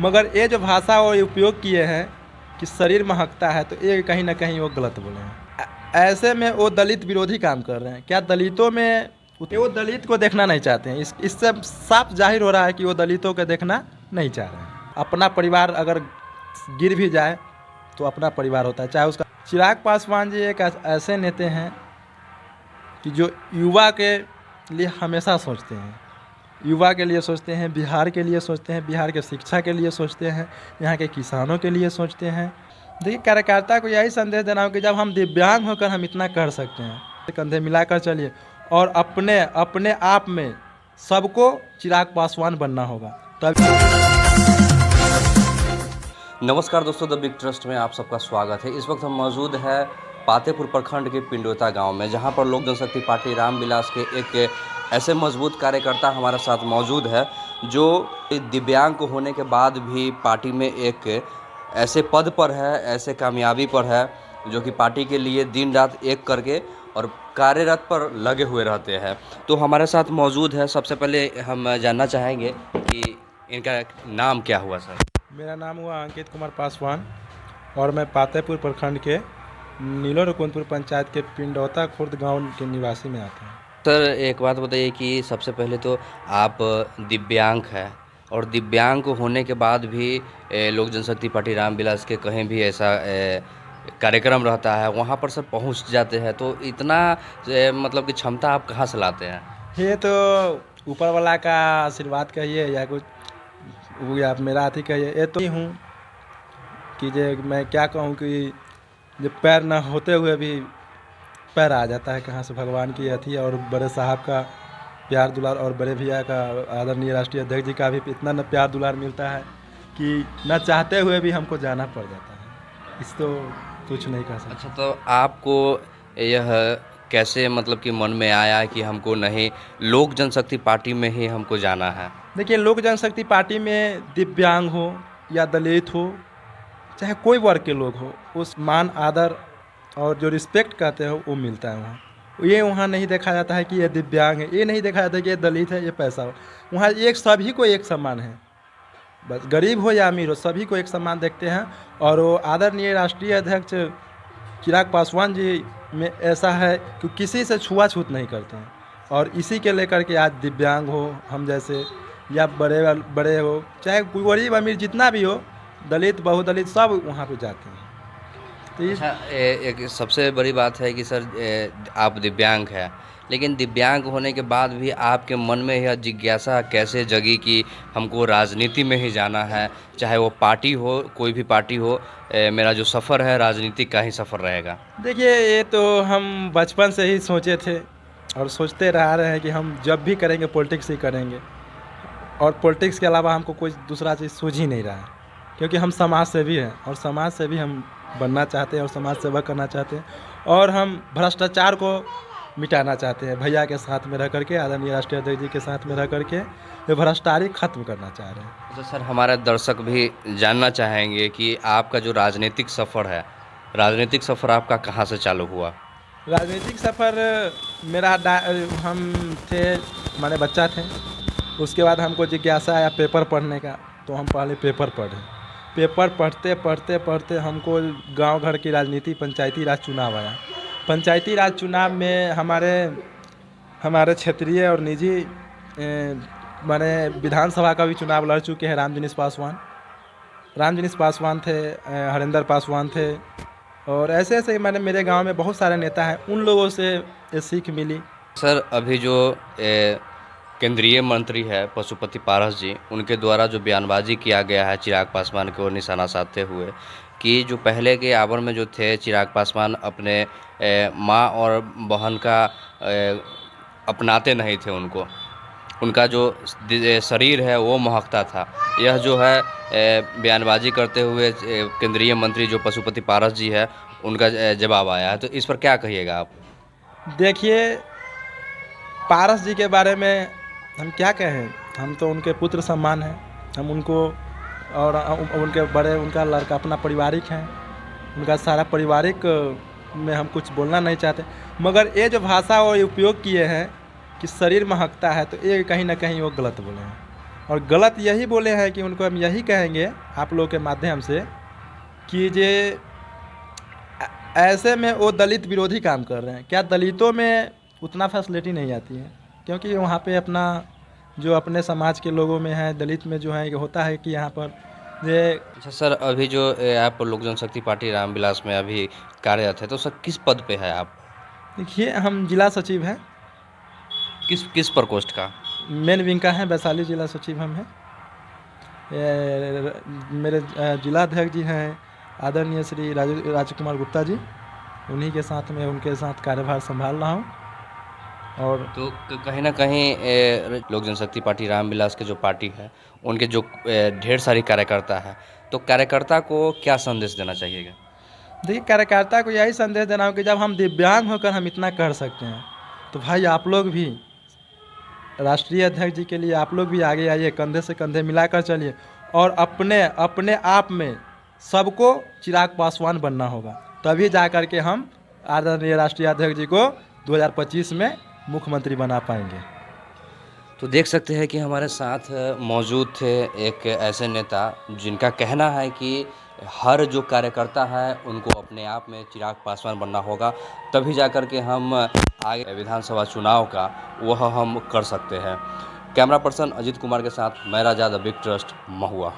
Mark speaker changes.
Speaker 1: मगर ये जो भाषा वो उपयोग किए हैं कि शरीर महकता है, तो ये कहीं ना कहीं वो गलत बोले हैं। ऐसे में वो दलित विरोधी काम कर रहे हैं। क्या दलितों में वो दलित को देखना नहीं चाहते हैं? इससे साफ जाहिर हो रहा है कि वो दलितों को देखना नहीं चाह रहे हैं। अपना परिवार अगर गिर भी जाए तो अपना परिवार होता है, चाहे उसका। चिराग पासवान जी एक ऐसे नेता हैं कि जो युवा के लिए हमेशा सोचते हैं, युवा के लिए सोचते हैं, बिहार के लिए सोचते हैं, बिहार के शिक्षा के लिए सोचते हैं, यहाँ के किसानों के लिए सोचते हैं। देखिए, कार्यकर्ता को यही संदेश देना हो कि जब हम दिव्यांग होकर हम इतना कर सकते हैं, कंधे मिलाकर चलिए और अपने आप में सबको चिराग पासवान बनना होगा। तब
Speaker 2: नमस्कार दोस्तों, द बिग ट्रस्ट में आप सबका स्वागत है। इस वक्त हम मौजूद है पातेपुर प्रखंड के पिंडोता गांव में, जहां पर लोक जनशक्ति पार्टी रामविलास के एक ऐसे मजबूत कार्यकर्ता हमारे साथ मौजूद है जो दिव्यांग होने के बाद भी पार्टी में एक ऐसे पद पर है, ऐसे कामयाबी पर है, जो कि पार्टी के लिए दिन रात एक करके और कार्यरत पर लगे हुए रहते हैं। तो हमारे साथ मौजूद है। सबसे पहले हम जानना चाहेंगे कि इनका नाम क्या हुआ सर?
Speaker 1: मेरा नाम हुआ अंकित कुमार पासवान और मैं पातेपुर प्रखंड के नीलो रकुंदपुर पंचायत के पिंडौता खुर्द गांव के निवासी में आता हूँ।
Speaker 2: सर एक बात बताइए कि सबसे पहले तो आप दिव्यांग हैं और दिव्यांग होने के बाद भी लोक जनशक्ति पार्टी रामविलास के कहीं भी ऐसा कार्यक्रम रहता है, वहाँ पर सर पहुँच जाते हैं, तो इतना मतलब कि क्षमता आप कहाँ से लाते हैं?
Speaker 1: ये तो ऊपर वाला का आशीर्वाद कहिए या कुछ, या मेरा हाथी कहिए। ये तो ही हूँ कि जे मैं क्या कहूँ कि जो पैर न होते हुए भी पैर आ जाता है कहाँ से, भगवान की अथी और बड़े साहब का प्यार दुलार और बड़े भैया का, आदरणीय राष्ट्रीय अध्यक्ष जी का भी इतना न प्यार दुलार मिलता है कि न चाहते हुए भी हमको जाना पड़ जाता है। इस तो कुछ नहीं कर सकते।
Speaker 2: अच्छा, तो आपको यह कैसे मतलब कि मन में आया कि हमको नहीं लोक जनशक्ति पार्टी में ही हमको जाना है?
Speaker 1: देखिए, लोक जनशक्ति पार्टी में दिव्यांग हो या दलित हो, चाहे कोई वर्ग के लोग हो, उस मान आदर और जो रिस्पेक्ट कहते हो वो मिलता है वहाँ। ये वहाँ नहीं देखा जाता है कि ये दिव्यांग है, ये नहीं देखा जाता है कि ये दलित है, ये पैसा हो। वहाँ एक सभी को एक समान है, बस गरीब हो या अमीर हो, सभी को एक समान देखते हैं। और वो आदरणीय राष्ट्रीय अध्यक्ष चिराग पासवान जी में ऐसा है कि किसी से छुआछूत नहीं करते हैं। और इसी के लेकर के आज दिव्यांग हो, हम जैसे, या बड़े हो, चाहे कोई गरीब अमीर जितना भी हो, दलित बहुदलित, सब वहाँ पे जाते हैं। तो
Speaker 2: अच्छा, एक सबसे बड़ी बात है कि सर आप दिव्यांग हैं, लेकिन दिव्यांग होने के बाद भी आपके मन में यह जिज्ञासा कैसे जगी कि हमको राजनीति में ही जाना है, चाहे वो पार्टी हो, कोई भी पार्टी हो, मेरा जो सफ़र है राजनीतिक का ही सफ़र रहेगा?
Speaker 1: देखिए, ये तो हम बचपन से ही सोचे थे और सोचते रह रहे हैं कि हम जब भी करेंगे पॉलिटिक्स ही करेंगे, और पॉलिटिक्स के अलावा हमको कोई दूसरा चीज़ सूझ ही नहीं रहा है, क्योंकि हम समाज सेवी हैं और समाज सेवी हम बनना चाहते हैं और समाज सेवा करना चाहते हैं, और हम भ्रष्टाचार को मिटाना चाहते हैं। भैया के साथ में रह करके, आदरणीय राष्ट्रीय अध्यक्ष जी के साथ में रह करके ये भ्रष्टाचारी खत्म करना चाह रहे हैं।
Speaker 2: तो सर हमारे दर्शक भी जानना चाहेंगे कि आपका जो राजनीतिक सफ़र है, राजनीतिक सफ़र आपका कहाँ से चालू हुआ?
Speaker 1: राजनीतिक सफ़र मेरा हम थे, माने बच्चा थे, उसके बाद हमको जिज्ञासा आया पेपर पढ़ने का, तो हम पहले पेपर पढ़े। पेपर पढ़ते पढ़ते पढ़ते हमको गांव घर की राजनीति, पंचायती राज चुनाव आया। पंचायती राज चुनाव में हमारे क्षेत्रीय और निजी माने विधानसभा का भी चुनाव लड़ चुके हैं रामजिनीश पासवान थे, हरेंद्र पासवान थे, और ऐसे ऐसे मैंने मेरे गांव में बहुत सारे नेता हैं, उन लोगों से ये सीख मिली।
Speaker 2: सर अभी जो केंद्रीय मंत्री है पशुपति पारस जी, उनके द्वारा जो बयानबाजी किया गया है चिराग पासवान को निशाना साधते हुए कि जो पहले के आवर में जो थे चिराग पासवान अपने माँ और बहन का अपनाते नहीं थे, उनका जो शरीर है वो महकता था। यह जो है बयानबाजी करते हुए केंद्रीय मंत्री जो पशुपति पारस जी है, उनका जवाब आया है, तो इस पर क्या कहिएगा आप?
Speaker 1: देखिए, पारस जी के बारे में हम क्या कहें, हम तो उनके पुत्र समान हैं, हम उनको और उनके बड़े, उनका लड़का अपना पारिवारिक हैं, उनका सारा पारिवारिक में हम कुछ बोलना नहीं चाहते। मगर ये जो भाषा वो उपयोग किए हैं कि शरीर महकता है, तो ये कहीं ना कहीं वो गलत बोले हैं। और गलत यही बोले हैं कि उनको हम यही कहेंगे आप लोगों के माध्यम से कि ऐसे में वो दलित विरोधी काम कर रहे हैं। क्या दलितों में उतना फैसिलिटी नहीं आती है? क्योंकि वहाँ पे अपना जो अपने समाज के लोगों में है, दलित में जो है ये होता है कि यहाँ पर ये
Speaker 2: अच्छा सर, अभी जो आप लोक जनशक्ति पार्टी रामविलास में अभी कार्यरत है, तो सर किस पद पे है आप?
Speaker 1: देखिए, हम जिला सचिव हैं,
Speaker 2: किस प्रकोष्ठ का?
Speaker 1: मेन विंग का है, वैशाली जिला सचिव हम हैं। मेरे जिलाध्यक्ष जी हैं आदरणीय श्री राजकुमार गुप्ता जी, उन्हीं के साथ में उनके साथ कार्यभार संभाल रहा हूँ। और
Speaker 2: तो कहीं ना कहीं लोक जनशक्ति पार्टी रामविलास के जो पार्टी है, उनके जो ढेर सारी कार्यकर्ता है, तो कार्यकर्ता को क्या संदेश देना चाहिएगा?
Speaker 1: देखिए, कार्यकर्ता को यही संदेश देना हो कि जब हम दिव्यांग होकर हम इतना कर सकते हैं, तो भाई आप लोग भी राष्ट्रीय अध्यक्ष जी के लिए आप लोग भी आगे आइए, कंधे से कंधे मिलाकर चलिए और अपने अपने आप में सबको चिराग पासवान बनना होगा। तभी जा कर के हम आदरणीय राष्ट्रीय अध्यक्ष जी को 2025 में मुख्यमंत्री बना पाएंगे।
Speaker 2: तो देख सकते हैं कि हमारे साथ मौजूद थे एक ऐसे नेता जिनका कहना है कि हर जो कार्यकर्ता है उनको अपने आप में चिराग पासवान बनना होगा, तभी जाकर के हम आगे विधानसभा चुनाव का वह हम कर सकते हैं। कैमरा पर्सन अजीत कुमार के साथ मैं राजा, द बिग ट्रस्ट, महुआ।